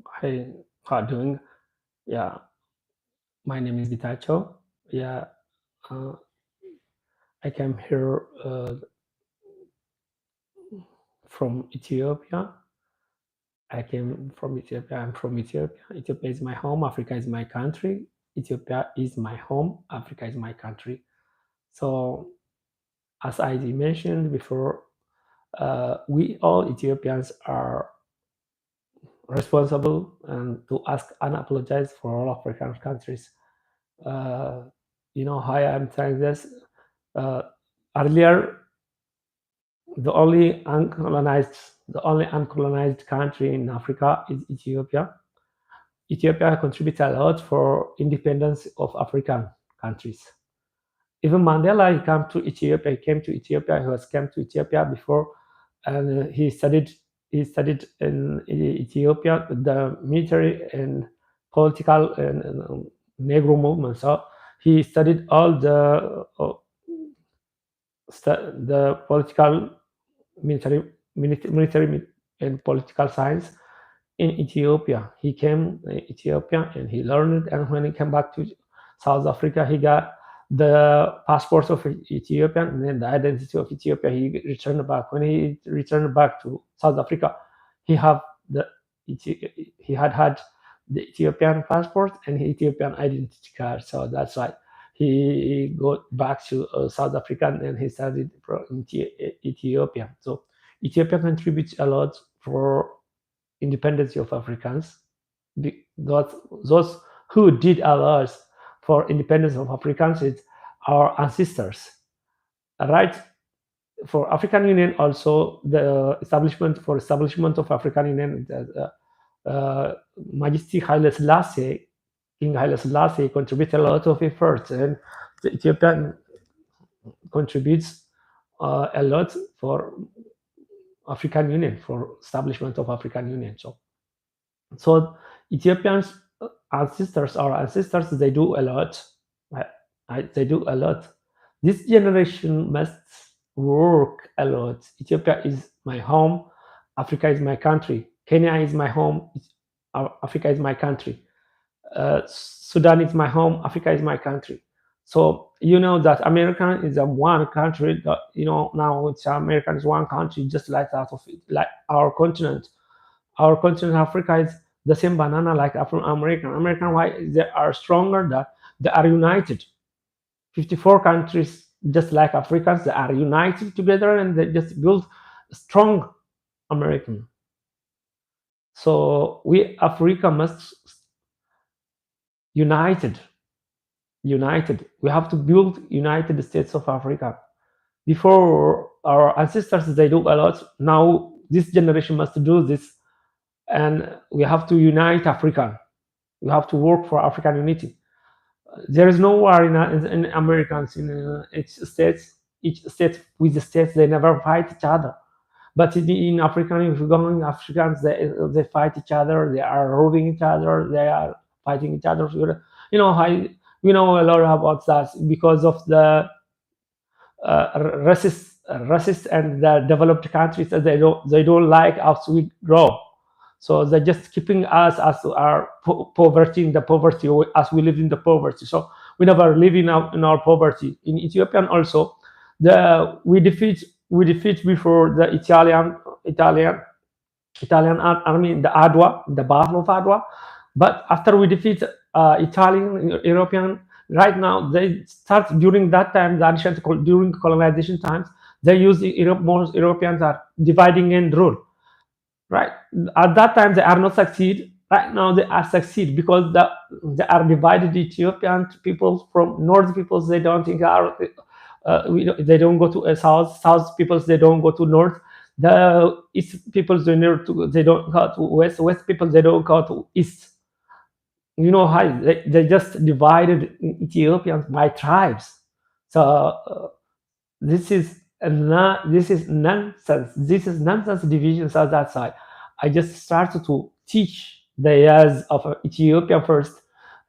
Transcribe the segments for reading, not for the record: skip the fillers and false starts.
Hi, how are you doing? Yeah, my name is Gitacho. Yeah, uh, I came here from Ethiopia. I came from Ethiopia. I'm from Ethiopia. Ethiopia is my home. Africa is my country. Ethiopia is my home. Africa is my country. So, as I mentioned before, we all Ethiopians are responsible and to ask and apologize for all African countries. Uh, how I'm saying this. Uh, Earlier, the only uncolonized country in Africa is Ethiopia. Ethiopia contributes a lot for independence of African countries. Even Mandela, he came to Ethiopia. He was came to Ethiopia before, and he studied in Ethiopia the military and political and Negro movement. So he studied all the political military, military and political science in Ethiopia. He came to Ethiopia and he learned it. And when he came back to South Africa, he got the passport of Ethiopia and then the identity of Ethiopia. He returned back. When he returned back to South Africa, he have the he had the Ethiopian passport and Ethiopian identity card. So that's why he got back to South Africa and he studied from Ethiopia. So Ethiopia contributes a lot for independence of Africans. Those who did a lot for independence of Africans is our ancestors, right? For African Union, also the establishment of African Union, Majesty Haile Selassie, King Haile Selassie contributed a lot of efforts, and the Ethiopian contributes a lot for African Union, for establishment of African Union. So Ethiopians ancestors, our ancestors, they do a lot. I, they do a lot. This generation must work a lot. Ethiopia is my home. Africa is my country. Kenya is my home. Africa is my country. Sudan is my home. Africa is my country. So you know that America is a one country. That, now it's America is one country, just like that of it, like our continent. Our continent Africa is the same banana like Afro American. American, why they are stronger? That they are united. 54 countries, just like Africans, they are united together and they just build strong American. So we Africa must united, united. We have to build United States of Africa. Before our ancestors, they do a lot. Now this generation must do this, and we have to unite Africa. We have to work for African unity. There is no war in Americans in each states. Each state with the states, they never fight each other. But in African, if you go in Africans, they fight each other. They are robbing each other. They are fighting each other. I we know a lot about that because of the racist and the developed countries that they don't like us we grow. So they're just keeping us as our poverty in the poverty as we live in the poverty. So we never live in our poverty. In Ethiopian also, the we defeat before the Italian army in the Adwa, the Battle of Adwa. But after we defeat Italian, European, right now they start during that time, the ancient during colonization times, they use Europe. Most Europeans are dividing and rule. Right at that time, they are not succeed. Right now, they are succeed because they are divided. Ethiopian people from North peoples, they don't think are they don't go to south peoples, they don't go to north. The east peoples they don't go to west people, they don't go to east. How they just divided Ethiopians by tribes. So this is this is nonsense. This is nonsense divisions on that side. I just started to teach the years of Ethiopia first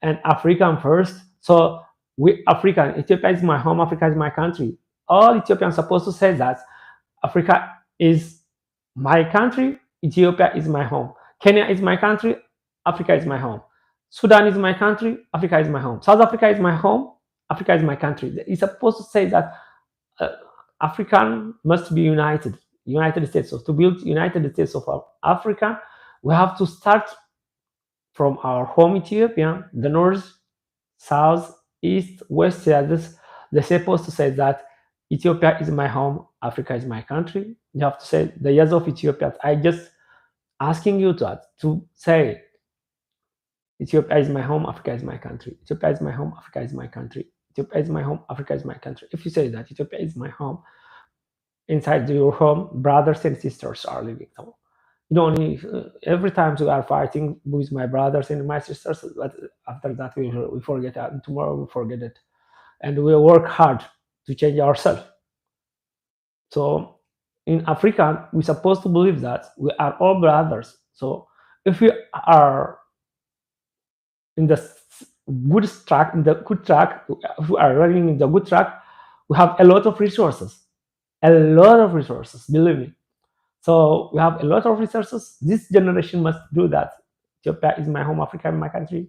and African first. So we African, Ethiopia is my home, Africa is my country. All Ethiopians supposed to say that Africa is my country, Ethiopia is my home. Kenya is my country, Africa is my home. Sudan is my country, Africa is my home. South Africa is my home, Africa is my country. It's supposed to say that uh, African must be united, United States. So to build United States of Africa, we have to start from our home Ethiopia, the north, south, east, west. Yeah, they're supposed to say that Ethiopia is my home, Africa is my country. You have to say the yes of Ethiopia. I just asking you to say Ethiopia is my home, Africa is my country. Ethiopia is my home, Africa is my country. Ethiopia is my home, Africa is my country. If you say that Ethiopia is my home, inside your home, brothers and sisters are living. So you don't need, every time we are fighting with my brothers and my sisters, but after that we forget it. And tomorrow we forget it. And we work hard to change ourselves. So in Africa, we're supposed to believe that we are all brothers. So if we are in the good track, in the good track, if we are running in the good track, we have a lot of resources, believe me. So we have a lot of resources. This generation must do that. Ethiopia is my home, Africa is my country.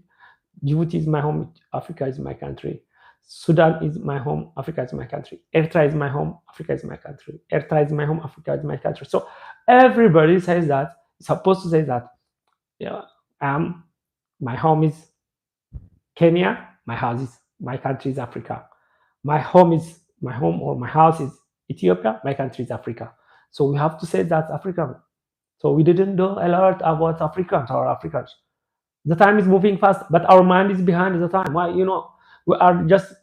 Djibouti is my home, Africa is my country. Sudan is my home, Africa is my country. Eritrea is my home, Africa is my country. Eritrea is my home, Africa is my country. So everybody says that, supposed to say that, yeah, my home is Kenya, my country is Africa. My home or my house is Ethiopia, my country is Africa. So we have to say that African. So we didn't know a lot about Africans or Africans. The time is moving fast, but our mind is behind the time. Why? We are just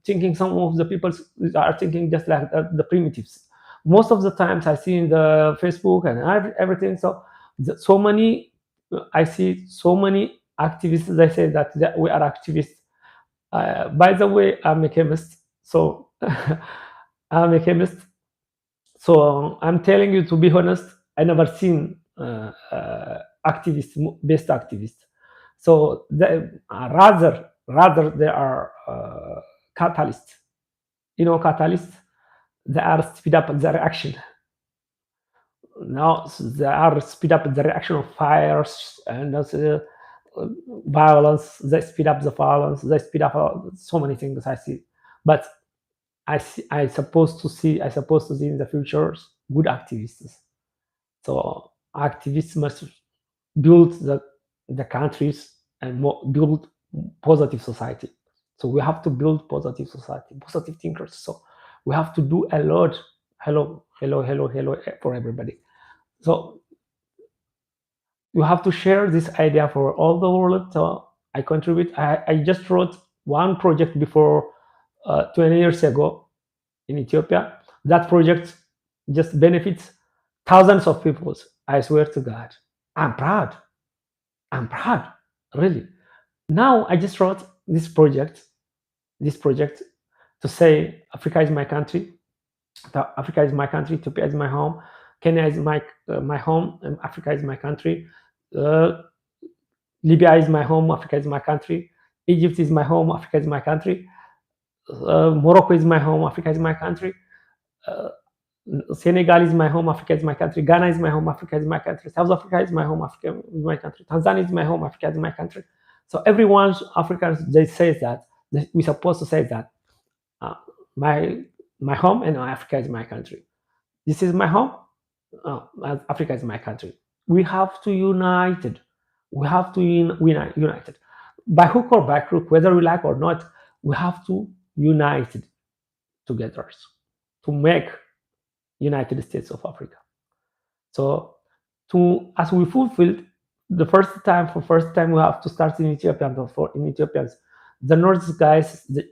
thinking. Some of the people are thinking just like the primitives. Most of the times, I see in the Facebook and everything. So, so many. I see so many activists. They say that we are activists. By the way, I'm a chemist. So, I'm a chemist. So I'm telling you, to be honest, I never seen activist, best activist. So rather they are catalysts. Catalysts. They are speed up the reaction. Now they are speed up the reaction of fires and violence. They speed up the violence. They speed up so many things I see. But I supposed to see in the future good activists. So activists must build the countries and build positive society. So we have to build positive society, positive thinkers. So we have to do a lot. Hello for everybody. So you have to share this idea for all the world. So I contribute. I just wrote one project before 20 years ago in Ethiopia. That project just benefits thousands of people. I swear to God. I'm proud. I'm proud. Really. Now I just wrote this project to say Africa is my country. Africa is my country. Ethiopia is my home. Kenya is my home. And Africa is my country. Uh, Libya is my home. Africa is my country. Egypt is my home. Africa is my country. Morocco is my home. Africa is my country. Uh, Senegal is my home, Africa is my country. Ghana is my home, Africa is my country. South Africa is my home, Africa is my country. Tanzania is my home, Africa is my country. So everyone's Africans, they say that. We're supposed to say that uh, my home and Africa is my country. This is my home, Africa is my country. We have to united. We have to united. By hook or by crook, whether we like or not, we have to united together to make United States of Africa. So as we fulfilled first time we have to start in Ethiopian for in Ethiopians. The North guys, the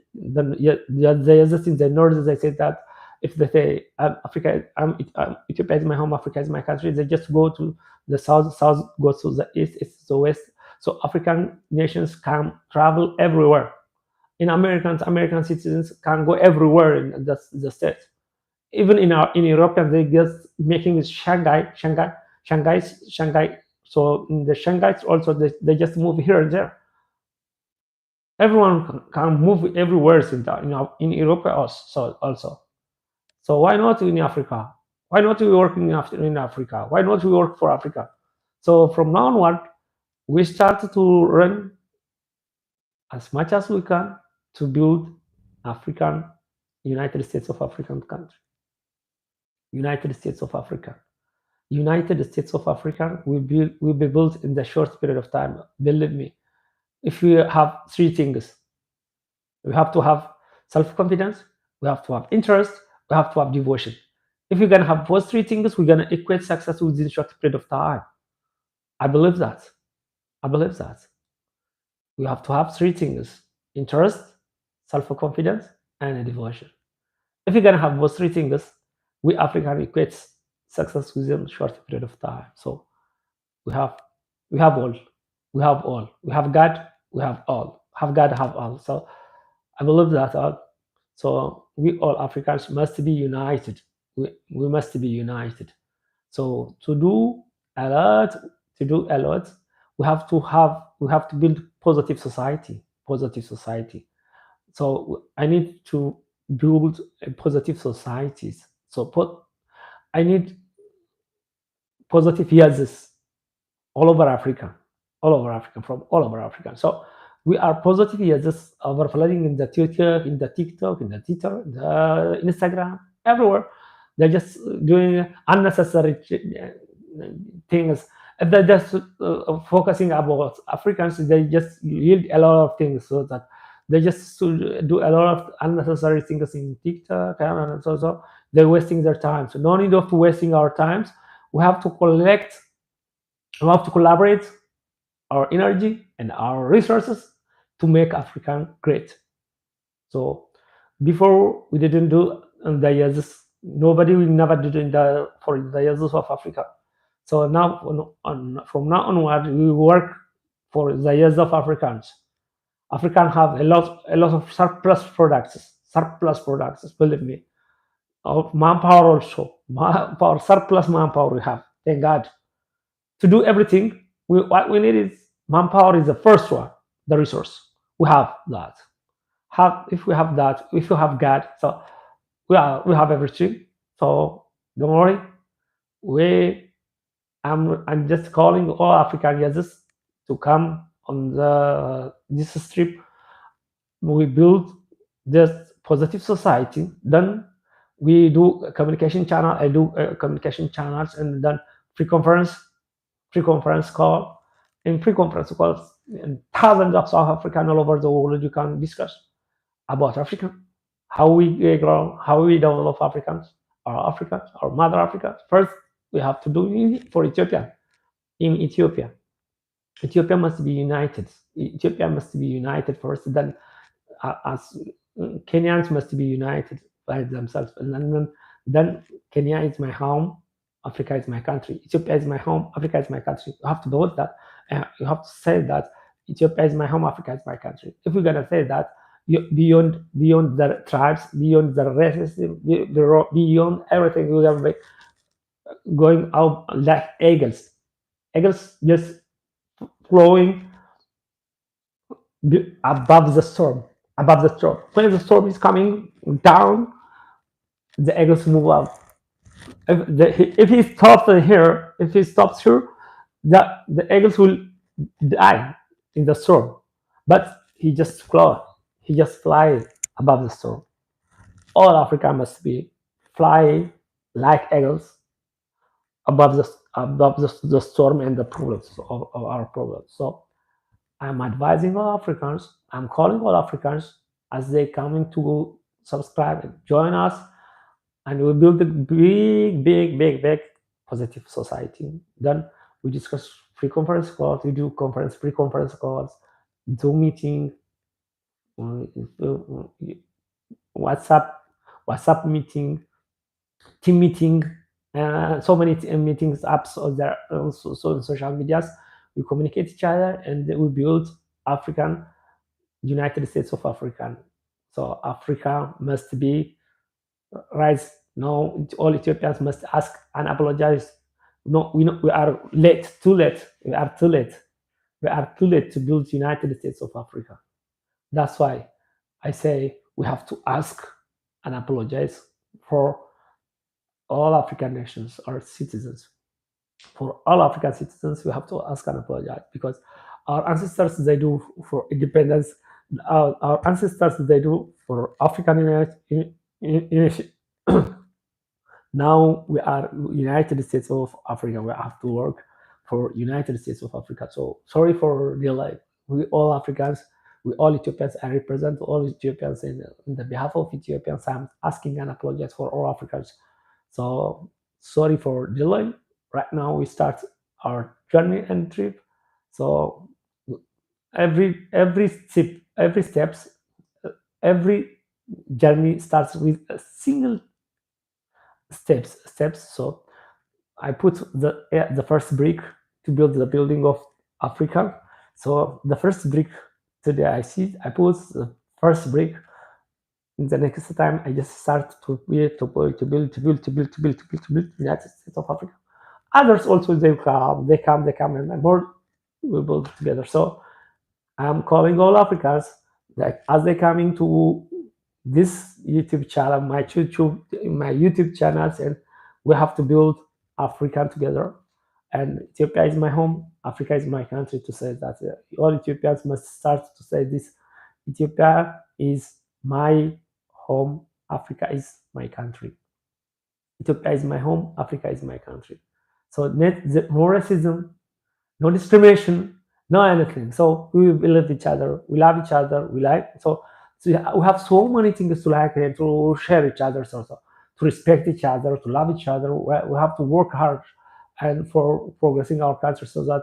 other thing, the North, they say that if they say Africa, Ethiopia is my home, Africa is my country, they just go to the south goes to the east to the west. So African nations can travel everywhere. American citizens can go everywhere in the state. Even in Europe, they just making Shanghai. So in the Shanghai also they just move here and there. Everyone can move everywhere in Europe also. So why not in Africa? Why not we work in Africa? Why not we work for Africa? So from now onward, We started to run as much as we can to build African United States of African country. United States of Africa. United States of Africa will be built in the short period of time. Believe me. If we have three things, we have to have self-confidence, we have to have interest, we have to have devotion. If we're gonna have those three things, we're gonna equate success within a short period of time. I believe that. I believe that. We have to have three things: interest, self-confidence, and a devotion. If you're gonna have those three things, we African equates success within a short period of time. So we have we have all. We have all. We have God, we have all. Have God, have all. So I believe that all. So we all Africans must be united. We must be united. So to do a lot, we have to build positive society. Positive society. So I need to build a positive societies. So I need positive uses all over Africa, from all over Africa. So we are positive uses overflowing in the Twitter, in the TikTok, in the Twitter, the Instagram, everywhere. They're just doing unnecessary things. If they're just focusing about Africans, they just yield a lot of things so that they just do a lot of unnecessary things in TikTok and so they're wasting their time. So no need of wasting our times. We have to collaborate our energy and our resources to make Africa great. So before we didn't do the years, nobody will never do in the for the years of Africa. So now from now onward, we work for the years of Africans. Africans have a lot of surplus products. Believe me, of manpower also, manpower surplus manpower we have. Thank God. To do everything, what we need is manpower is the first one, the resource. We have that. If we have that, if you have God, so we have everything. So don't worry. We I'm just calling all African guests to come on this trip. We build this positive society. Then we do a communication channel. I do communication channels, and then free conference pre-conference call. In pre-conference calls, and thousands of South African all over the world, you can discuss about Africa, how we grow, how we develop Africans, our mother Africans. First, we have to do it for Ethiopia. In Ethiopia, Ethiopia must be united. Ethiopia must be united first. Then, as Kenyans must be united by themselves, and then Kenya is my home. Africa is my country. Ethiopia is my home. Africa is my country. You have to build that. You have to say that Ethiopia is my home. Africa is my country. If we're gonna say that, beyond the tribes, beyond the racism, beyond everything, we are going out like eagles. Eagles just flowing above the storm. Above the storm. When the storm is coming down, the eagles move up. If he stops here, the eagles will die in the storm. But he just flies above the storm. All Africa must be flying like eagles above the storm and the problems of our problems. So I'm advising all Africans, I'm calling all Africans as they coming to subscribe and join us, and we build a big positive society. Then we discuss free conference calls, we do pre-conference calls, Zoom meeting, WhatsApp, meeting, team meeting, so many meetings, apps on there, so on social medias. We communicate each other, and we build African United States of Africa. So Africa must be rise. No, all Ethiopians must ask and apologize. No, we are late, too late. We are too late. We are too late to build United States of Africa. That's why I say we have to ask and apologize for all African nations, our citizens. for all African citizens, we have to ask and apologize because our ancestors they do for independence. Our ancestors they do for African unity. Now we are United States of Africa. We have to work for United States of Africa. So sorry for delay. We all Africans, we all Ethiopians. I represent all Ethiopians in the behalf of Ethiopians. I'm asking and apologize for all Africans. So sorry for delay. Right now we start our journey and trip. So every steps, every journey starts with a single steps. So I put the first brick to build the building of Africa. So the first brick today I put the first brick. In the next time I just start to build United States of Africa. Others also they come and more we build together. So I'm calling all Africans that as they coming to this YouTube channel, my YouTube channels, and we have to build Africa together. And Ethiopia is my home, Africa is my country. To say that all Ethiopians must start to say this: Ethiopia is my home, Africa is my country. Ethiopia is my home, Africa is my country. So no racism, no discrimination, no anything. So we believe each other, we love each other, so we have so many things to like and to share each other, also to respect each other, to love each other. We have to work hard and for progressing our country so that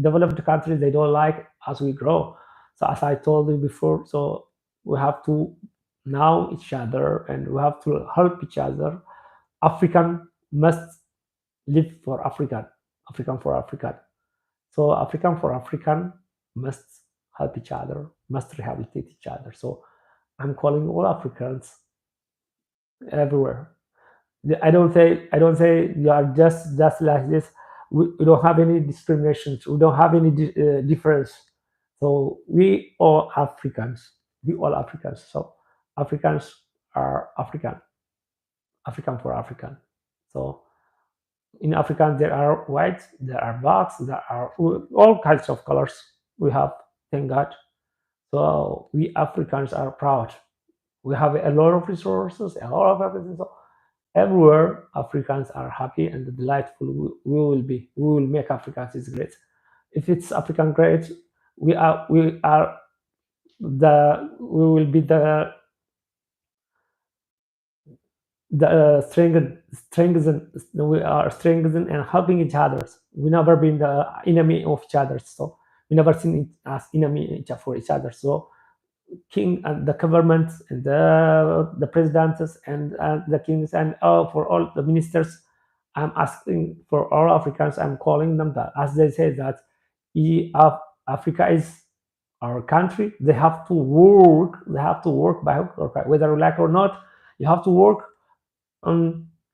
developed countries they don't like as we grow. So as I told you before, so we have to know each other and we have to help each other. African must live for African, African for African. So African for African must help each other, must rehabilitate each other. So I'm calling all Africans everywhere. I don't say you are just like this. We don't have any discriminations. We don't have any difference. So we all Africans. We all Africans. So Africans are African. African for African. So in African there are white, there are blacks, there are all kinds of colors we have. Thank God. So we Africans are proud. We have a lot of resources, a lot of everything. So everywhere Africans are happy and delightful. We will be. We will make Africans is great. If it's African great, we are we will be the strengthen we are strengthening and helping each other. We never been the enemy of each other. So we never seen it as enemy for each other. So king and the government and the presidents and the kings and for all the ministers, I'm asking for all Africans. I'm calling them that as they say that Africa is our country. They have to work. They have to work by hook or by whether you like or not. You have to work.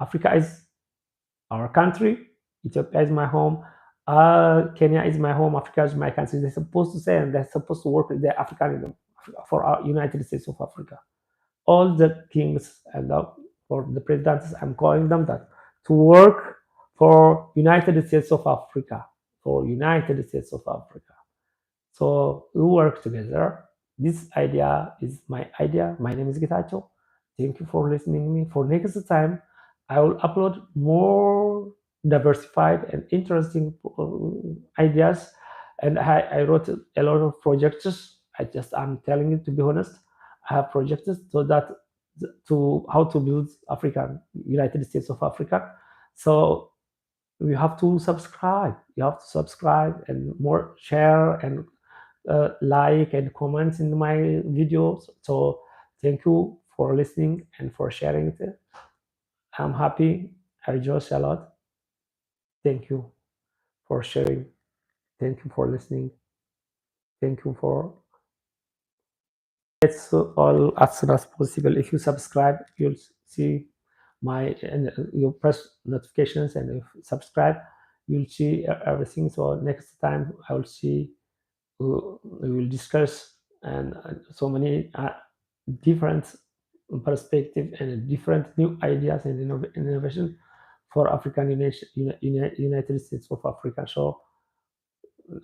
Africa is our country. Ethiopia is my home. Kenya is my home. Africa is my country. They're supposed to say and they're supposed to work with the Africanism for our United States of Africa. All the kings and for the presidents, I'm calling them that to work for United States of Africa, for United States of Africa. So we work together. This idea is my idea. My name is Getacho. Thank you for listening to me. For next time, I will upload more diversified and interesting ideas. And I wrote a lot of projects. I'm telling you to be honest. I have projects so that to how to build African United States of Africa. So you have to subscribe. You have to subscribe and more share and like and comment in my videos. So thank you for listening and for sharing it. I'm happy. I rejoice a lot. Thank you for sharing. Thank you for listening. Thank you for it's all as soon as possible. If you subscribe, you'll see my and you press notifications and if you subscribe, you'll see everything. So next time I will see we will discuss and so many different perspective and different new ideas and innovation for African United States of Africa. So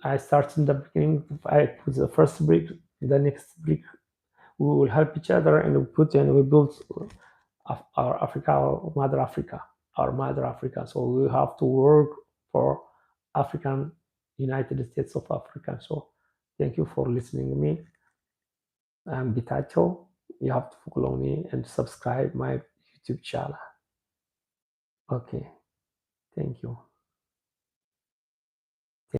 I start in the beginning. I put the first brick, the next brick. We will help each other, and we put and we build our Africa, our mother Africa. So we have to work for African United States of Africa. So thank you for listening to me. I'm Bitacho. You have to follow me and subscribe my YouTube channel. Okay, thank you.